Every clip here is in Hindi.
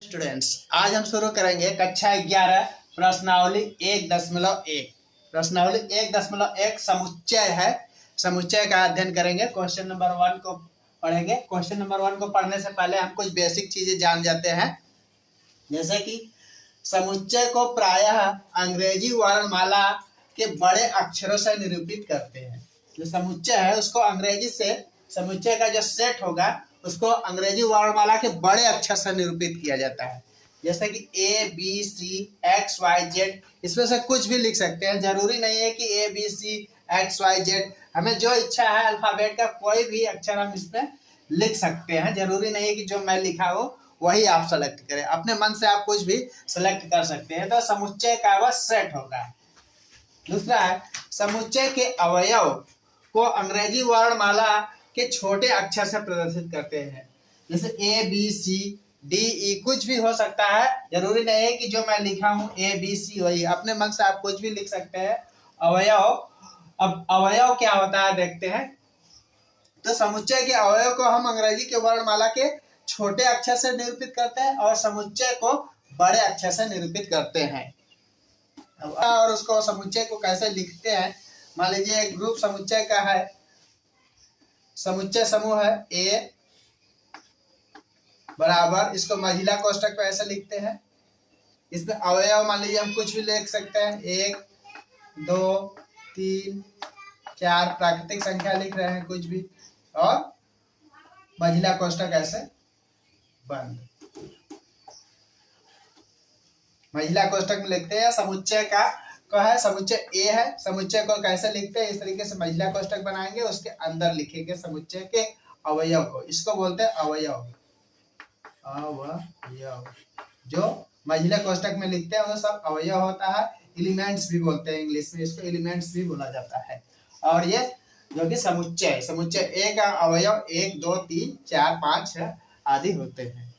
स्टूडेंट्स, आज हम शुरू करेंगे कक्षा 11 प्रश्नावली 1.1। प्रश्नावली 1.1 समुच्चय है। समुच्चय का अध्ययन करेंगे। क्वेश्चन नंबर 1 को पढ़ेंगे। क्वेश्चन नंबर 1 को पढ़ने से पहले हम कुछ बेसिक चीजें जान जाते हैं, जैसे कि समुच्चय को प्रायः अंग्रेजी वर्णमाला के बड़े अक्षरों से निरूपित करते हैं। जो समुच्चय है उसको अंग्रेजी से, समुच्चय का जो सेट होगा उसको अंग्रेजी वर्णमाला के बड़े अक्षर से निरूपित किया जाता है। जैसे कि A B C X Y Z, इसमें से कुछ भी लिख सकते हैं। जरूरी नहीं है कि A B C X Y Z, हमें जो इच्छा है अल्फाबेट का कोई भी अक्षर हम इसमें लिख सकते हैं। जरूरी नहीं है कि जो मैं लिखा हो वही आप सेलेक्ट करें, अपने मन से आप कुछ भी सेलेक्ट कर सकते हैं। तो समुच्चय का वह सेट होगा। दूसरा है, समुच्चय के अवयव को अंग्रेजी वर्णमाला के छोटे अक्षर से प्रदर्शित करते हैं। जैसे ए बी सी डी ई, कुछ भी हो सकता है। जरूरी नहीं है कि जो मैं लिखा हूँ ए बी सी वही, अपने मन से आप कुछ भी लिख सकते हैं। अवयव, अब अवयव क्या होता है देखते हैं। तो समुच्चय के अवयव को हम अंग्रेजी के वर्णमाला के छोटे अक्षर से निरूपित करते हैं और समुच्चय को बड़े अक्षर से निरूपित करते हैं। और उसको समुच्चय को कैसे लिखते हैं, मान लीजिए एक ग्रुप समुच्चय का है। समुच्चय समूह है ए बराबर, इसको महिला कोष्ठक पे ऐसे लिखते हैं। इसमें अवयव मान लीजिए हम कुछ भी लिख सकते हैं, 1 2 3 4, प्राकृतिक संख्या लिख रहे हैं कुछ भी, और महिला कोष्ठक ऐसे बंद। महिला कोष्ठक में लिखते हैं। समुच्चय का है, समुच्चय ए है। समुच्चय को कैसे लिखते हैं, इस तरीके से महिला कोष्ठक बनाएंगे, उसके अंदर लिखेंगे समुच्चय के अवयव को। इसको बोलते हैं अवयव। अवयव जो महिला कोष्ठक में लिखते हैं वो सब अवयव होता है। एलिमेंट्स भी बोलते हैं इंग्लिश में, इसको एलिमेंट्स भी बोला जाता है। और ये जो कि समुच्चय, समुच्चय ए का अवयव 1 2 3 4 5 6 आदि होते हैं।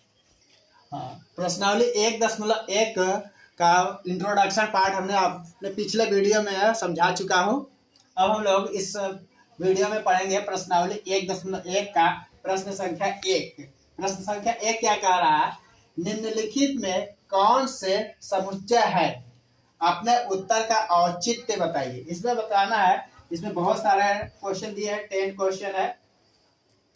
हाँ, प्रश्नावली 1.1 का इंट्रोडक्शन पार्ट हमने अपने पिछले वीडियो में समझा चुका हूँ। अब हम लोग इस वीडियो में पढ़ेंगे प्रश्नावली 1.1 का प्रश्न संख्या 1। प्रश्न संख्या 1 क्या कह रहा है, निम्नलिखित में कौन से समुच्चय है, अपने उत्तर का औचित्य बताइए। इसमें बताना है, इसमें बहुत सारे क्वेश्चन दिए हैं, 10 क्वेश्चन है।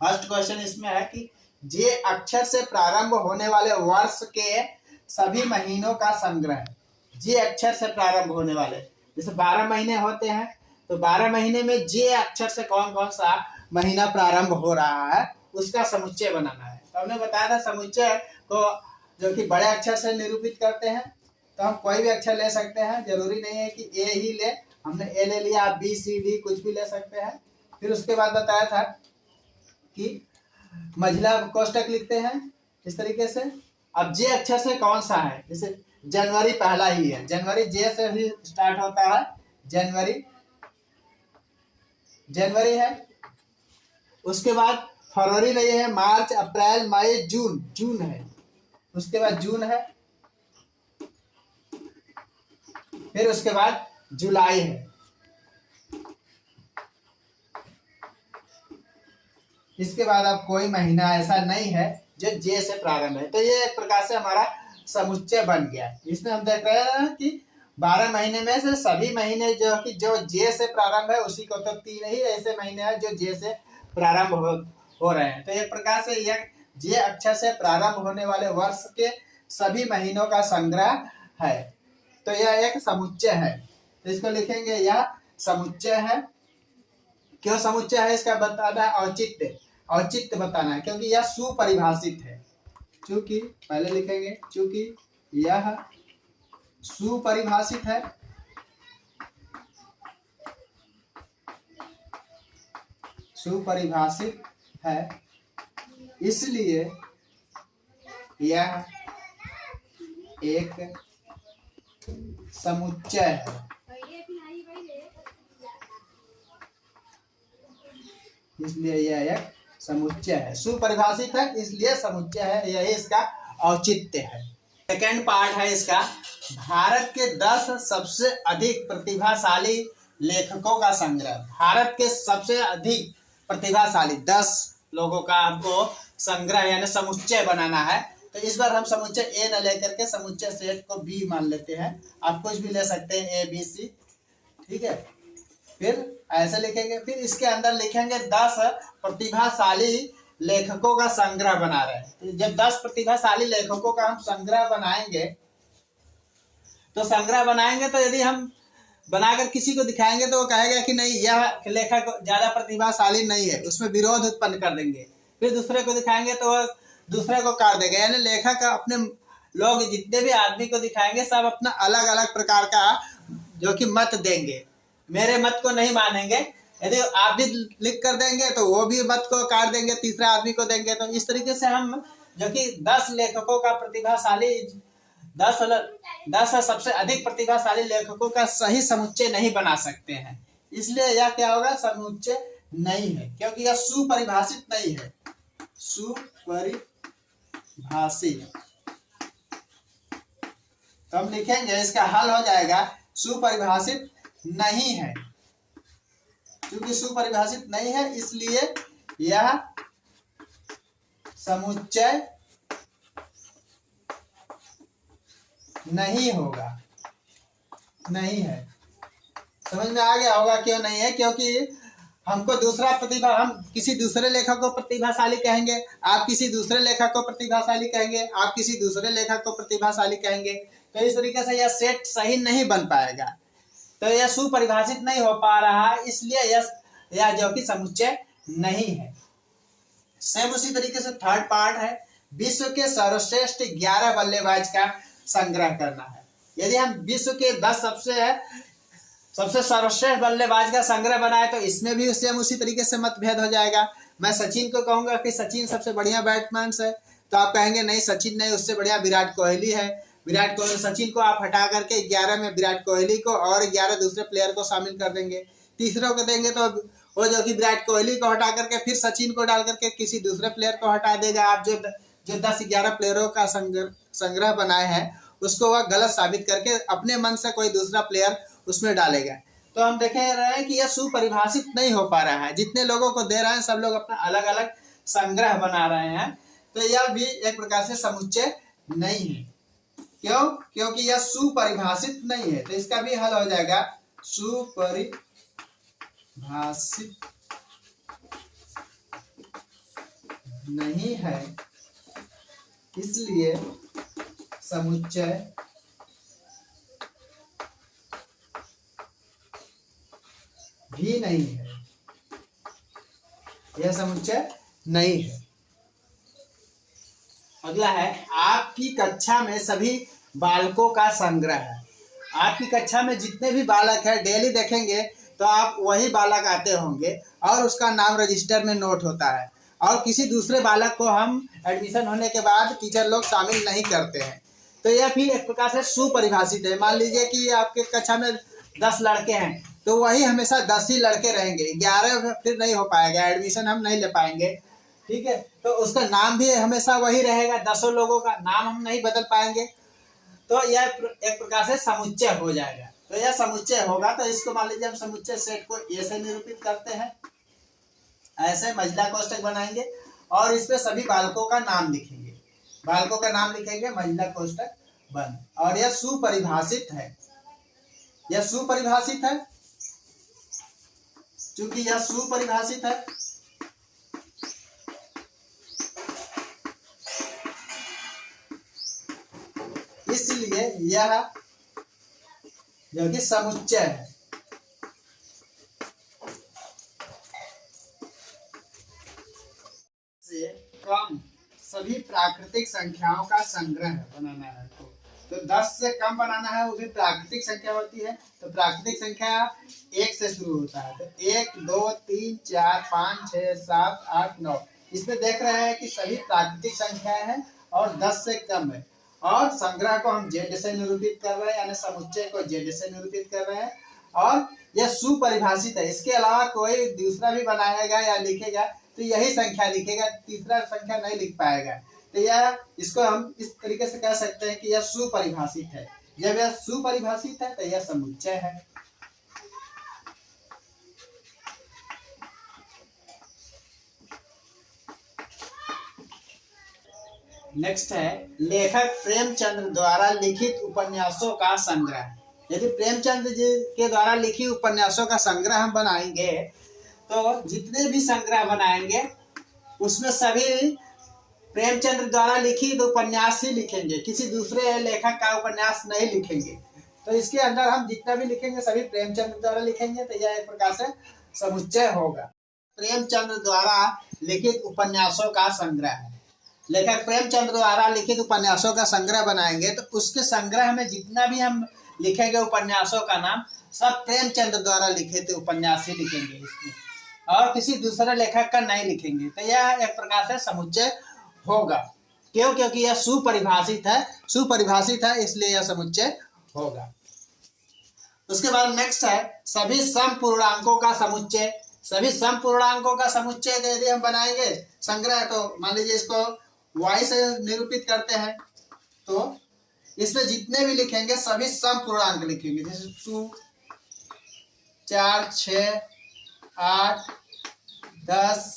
फर्स्ट क्वेश्चन इसमें है कि जे अक्षर से प्रारंभ होने वाले वर्ष के सभी महीनों का संग्रह। जे अक्षर से प्रारंभ होने वाले, जैसे 12 महीने होते हैं, तो 12 महीने में जे अक्षर से कौन कौन सा महीना प्रारंभ हो रहा है उसका समुच्चय बनाना है। तो हमने बताया था समुच्चय को जो कि बड़े अक्षर से निरूपित करते हैं, तो हम कोई भी अक्षर ले सकते हैं। जरूरी नहीं है कि ए ही ले, हमने ए ले लिया, बी सी डी कुछ भी ले सकते हैं। फिर उसके बाद बताया था कि महिला कोष्ठक लिखते हैं इस तरीके से। अब जे अक्षर से कौन सा है, जैसे जनवरी पहला ही है, जनवरी जे से ही स्टार्ट होता है, जनवरी जनवरी है। उसके बाद फरवरी नहीं है, मार्च अप्रैल मई जून, जून है। उसके बाद जून है, फिर उसके बाद जुलाई है। इसके बाद अब कोई महीना ऐसा नहीं है जो जे से प्रारंभ है। तो ये एक प्रकार से हमारा समुच्चय बन गया। इसमें हम देख रहे हैं कि 12 महीने में से सभी महीने जो कि जो जे से प्रारंभ है उसी को, तो 3 ही ऐसे महीने हैं जो जे से प्रारंभ हो रहे हैं। तो एक प्रकार से यह जे अक्षर से प्रारंभ होने वाले वर्ष के सभी महीनों का संग्रह है। तो यह एक समुच्चय है। तो इसको लिखेंगे यह समुच्चय है। क्यों समुच्चय है इसका बताना है, औचित्य, औचित्य बताना है, क्योंकि यह सुपरिभाषित है। चूंकि पहले लिखेंगे, चूंकि यह सुपरिभाषित है, सुपरिभाषित है, इसलिए यह एक समुच्चय है। इसलिए यह एक समुच्चय है, सुपरिभाषित है इसलिए समुच्चय है, यही इसका औचित्य है। सेकेंड पार्ट है इसका, भारत के 10 सबसे अधिक प्रतिभाशाली लेखकों का संग्रह। भारत के सबसे अधिक प्रतिभाशाली 10 लोगों का हमको संग्रह यानी समुच्चय बनाना है। तो इस बार हम समुच्चय ए न लेकर के समुच्चय सेट को बी मान लेते हैं। आप कुछ भी ले सकते हैं, ए बी सी, ठीक है। फिर ऐसे लिखेंगे, फिर इसके अंदर लिखेंगे 10 प्रतिभाशाली लेखकों का संग्रह बना रहे हैं। तो जब 10 प्रतिभाशाली लेखकों का हम संग्रह बनाएंगे, तो यदि हम बनाकर किसी को दिखाएंगे तो वो कहेगा कि नहीं, यह लेखक ज्यादा प्रतिभाशाली नहीं है, उसमें विरोध उत्पन्न कर देंगे। फिर दूसरे को दिखाएंगे तो वह दूसरे को काट देगा। यानी लेखक अपने लोग जितने भी आदमी को दिखाएंगे सब अपना अलग अलग प्रकार का जो कि मत देंगे, मेरे मत को नहीं मानेंगे। यदि आप भी लिख कर देंगे तो वो भी मत को काट देंगे, तीसरा आदमी को देंगे। तो इस तरीके से हम जो कि 10 लेखकों का प्रतिभाशाली 10 सबसे अधिक प्रतिभाशाली लेखकों का सही समुच्चय नहीं बना सकते हैं। इसलिए यह क्या होगा, समुच्चय नहीं है, क्योंकि यह सुपरिभाषित नहीं है। सुपरिभाषित तो हम लिखेंगे, इसका हल हो जाएगा सुपरिभाषित नहीं है। क्योंकि सुपरिभाषित नहीं है इसलिए यह समुच्चय नहीं होगा, नहीं है। समझ में आ गया होगा क्यों नहीं है? क्योंकि हमको दूसरा प्रतिभा, हम किसी दूसरे लेखक को प्रतिभाशाली कहेंगे, आप किसी दूसरे लेखक को प्रतिभाशाली कहेंगे, आप किसी दूसरे लेखक को प्रतिभाशाली कहेंगे। तो इस तरीके से यह सेट सही नहीं बन पाएगा, तो यह सुपरिभाषित नहीं हो पा रहा है, इसलिए यह जो कि समुच्चय नहीं है। सेम उसी तरीके से थर्ड पार्ट है, विश्व के सर्वश्रेष्ठ 11 बल्लेबाज का संग्रह करना है। यदि हम विश्व के 10 सबसे सर्वश्रेष्ठ बल्लेबाज का संग्रह बनाए तो इसमें भी सेम उसी तरीके से मतभेद हो जाएगा। मैं सचिन को कहूंगा कि सचिन सबसे बढ़िया बैट्समैन है, तो आप कहेंगे नहीं सचिन नहीं, उससे बढ़िया विराट कोहली है। विराट कोहली, सचिन को आप हटा करके 11 में विराट कोहली को और 11 दूसरे प्लेयर को शामिल कर देंगे। तीसरों को देंगे तो वो जो कि विराट कोहली को हटा करके फिर सचिन को डाल करके किसी दूसरे प्लेयर को हटा देगा। आप जो 10-11 प्लेयरों का संग्रह बनाए हैं उसको वह गलत साबित करके अपने मन से कोई दूसरा प्लेयर उसमें डालेगा। तो हम देख रहे हैं कि यह सुपरिभाषित नहीं हो पा रहा है। जितने लोगों को दे रहे हैं सब लोग अपना अलग अलग संग्रह बना रहे हैं, तो यह भी एक प्रकार से समुच्चय नहीं है। क्यों? क्योंकि यह सुपरिभाषित नहीं है। तो इसका भी हल हो जाएगा सुपरिभाषित नहीं है, इसलिए समुच्चय भी नहीं है, यह समुच्चय नहीं है। अगला है, आपकी कक्षा में सभी बालकों का संग्रह है। आपकी कक्षा में जितने भी बालक हैं डेली देखेंगे तो आप वही बालक आते होंगे और उसका नाम रजिस्टर में नोट होता है, और किसी दूसरे बालक को हम एडमिशन होने के बाद टीचर लोग शामिल नहीं करते हैं। तो यह भी एक प्रकार से सुपरिभाषित है। मान लीजिए कि आपके कक्षा में 10 लड़के हैं तो वही हमेशा 10 ही लड़के रहेंगे, 11 फिर नहीं हो पाएगा, एडमिशन हम नहीं ले पाएंगे, ठीक है। तो उसका नाम भी हमेशा वही रहेगा, 10 लोगों का नाम हम नहीं बदल पाएंगे। तो यह एक प्रकार से समुच्चय हो जाएगा। तो यह समुच्चय होगा। तो इसको मान लीजिए हम समुच्चय सेट को ए से निरूपित करते हैं, ऐसे महिला कोष्टक बनाएंगे और इस पे सभी बालकों का नाम लिखेंगे, बालकों का नाम लिखेंगे, महिला कोष्टक बंद। और यह सुपरिभाषित है, यह सुपरिभाषित है। चूंकि यह सुपरिभाषित है इसलिए यह जो कि समुच्चय है। से कम सभी प्राकृतिक संख्याओं का संग्रह बनाना है। तो 10 से कम बनाना है, वो भी प्राकृतिक संख्या होती है। तो प्राकृतिक संख्या 1 से शुरू होता है। तो 1 2 3 4 5 6 7 8 9, इसमें देख रहे हैं कि सभी प्राकृतिक संख्याएं हैं और 10 से कम है। और संग्रह को हम जेड से निरूपित कर रहे हैं, यानी समुच्चय को जेड से निरूपित कर रहे हैं। और यह सुपरिभाषित है, इसके अलावा कोई दूसरा भी बनाएगा या लिखेगा तो यही संख्या लिखेगा, तीसरा संख्या नहीं लिख पाएगा। तो यह, इसको हम इस तरीके से कह सकते हैं कि यह सुपरिभाषित है। जब यह सुपरिभाषित है तो यह समुच्चय है। नेक्स्ट है लेखक प्रेमचंद्र द्वारा लिखित उपन्यासों का संग्रह। यदि प्रेमचंद्र जी के द्वारा लिखित उपन्यासों का संग्रह हम बनाएंगे तो जितने भी संग्रह बनाएंगे उसमें सभी प्रेमचंद्र द्वारा लिखित उपन्यास ही लिखेंगे, किसी दूसरे लेखक का उपन्यास नहीं लिखेंगे। तो इसके अंदर हम जितना भी लिखेंगे सभी प्रेमचंद्र द्वारा लिखेंगे, तो यह एक प्रकार से समुच्चय होगा। प्रेमचंद्र द्वारा लिखित उपन्यासों का संग्रह है। लेखक प्रेमचंद्र द्वारा लिखित उपन्यासों का संग्रह बनाएंगे तो उसके संग्रह में जितना भी हम लिखेंगे उपन्यासों का नाम सब प्रेमचंद्र द्वारा लिखित उपन्यास ही लिखेंगे इसमें, और किसी दूसरे लेखक का नहीं लिखेंगे। तो यह एक प्रकार से समुच्चय होगा। क्यों? क्योंकि यह सुपरिभाषित है इसलिए यह समुच्चय होगा। उसके बाद नेक्स्ट है सभी समपूर्णांकों का समुच्चय। सभी समपूर्णांकों का समुच्चय यदि हम बनाएंगे संग्रह, तो मान लीजिए इसको y से निरूपित करते हैं, तो इसमें जितने भी लिखेंगे सभी समपूर्णांक लिखेंगे, जैसे 2, 4, 6, 8, 10,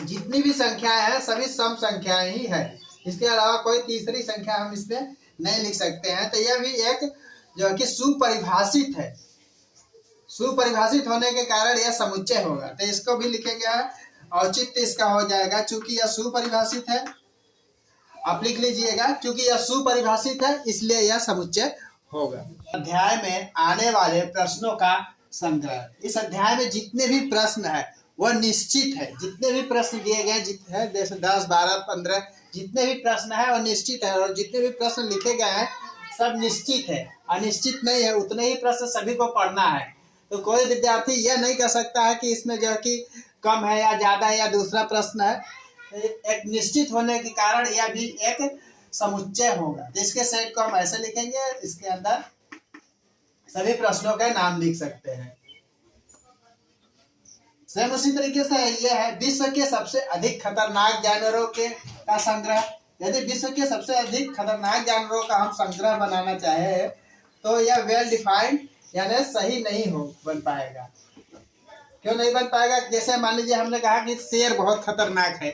जितनी भी संख्याएं हैं सभी सम संख्याएं ही है। इसके अलावा कोई तीसरी संख्या हम इसमें नहीं लिख सकते हैं। तो यह भी एक जो कि सुपरिभाषित है, सुपरिभाषित होने के कारण यह समुच्चय होगा। तो इसको भी लिखेंगे, औचित्य इसका हो जाएगा, चूंकि यह सुपरिभाषित है। आप लिख लीजिएगा, क्योंकि यह सुपरिभाषित है इसलिए यह समुच्चय होगा। अध्याय में आने वाले प्रश्नों का संग्रह। इस अध्याय में जितने भी प्रश्न है वह निश्चित है। जितने भी प्रश्न दिए गए हैं, जैसे 10, 12, 15 जितने भी प्रश्न है वह निश्चित है, और जितने भी प्रश्न लिखे गए हैं सब निश्चित है, अनिश्चित नहीं है। उतने ही प्रश्न सभी को पढ़ना है। तो कोई विद्यार्थी यह नहीं कह सकता है कि इसमें जो है कि कम है या ज्यादा है या दूसरा प्रश्न है। एक निश्चित होने के कारण यह भी एक समुच्चय होगा। तो इसके सेट को हम ऐसे लिखेंगे, इसके अंदर सभी प्रश्नों के नाम लिख सकते हैं। सेम उसी तरीके से यह है विश्व के सबसे अधिक खतरनाक जानवरों के का संग्रह। यदि विश्व के सबसे अधिक खतरनाक जानवरों का हम संग्रह बनाना चाहे तो यह वेल डिफाइंड यानी सही नहीं हो बन पाएगा। क्यों नहीं बन पाएगा? जैसे मान लीजिए हमने कहा कि शेर बहुत खतरनाक है,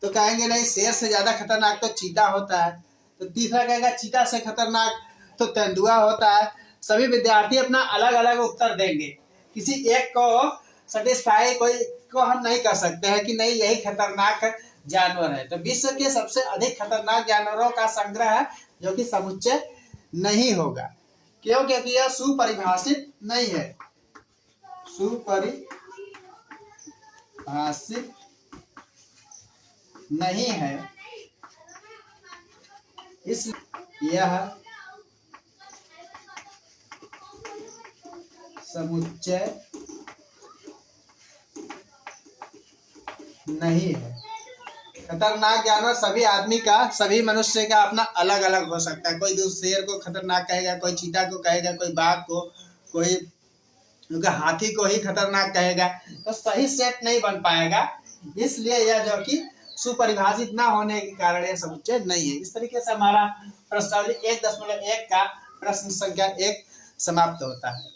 तो कहेंगे नहीं, शेर से ज्यादा खतरनाक तो चीता होता है। तो तीसरा कहेगा चीता से खतरनाक तो तेंदुआ होता है। सभी विद्यार्थी अपना अलग अलग उत्तर देंगे, किसी एक को सेटिस्फाई कोई को हम नहीं कर सकते हैं कि नहीं यही खतरनाक जानवर है। तो विश्व के सबसे अधिक खतरनाक जानवरों का संग्रह है जो कि समुच्चय नहीं होगा। क्यों? क्योंकि यह सुपरिभाषित नहीं है, सुपरिभाषित नहीं है, इसलिए यह समुच्चय नहीं है। खतरनाक जानवर सभी आदमी का, सभी मनुष्य का अपना अलग अलग हो सकता है। कोई शेर को खतरनाक कहेगा, कोई चीता को कहेगा, कोई बाघ को, कोई हाथी को ही खतरनाक कहेगा। तो सही सेट नहीं बन पाएगा, इसलिए यह जो कि सुपरिभाषित ना होने के कारण यह समुच्चय नहीं है। इस तरीके से हमारा प्रश्नावली 1.1 का प्रश्न संख्या 1 समाप्त होता है।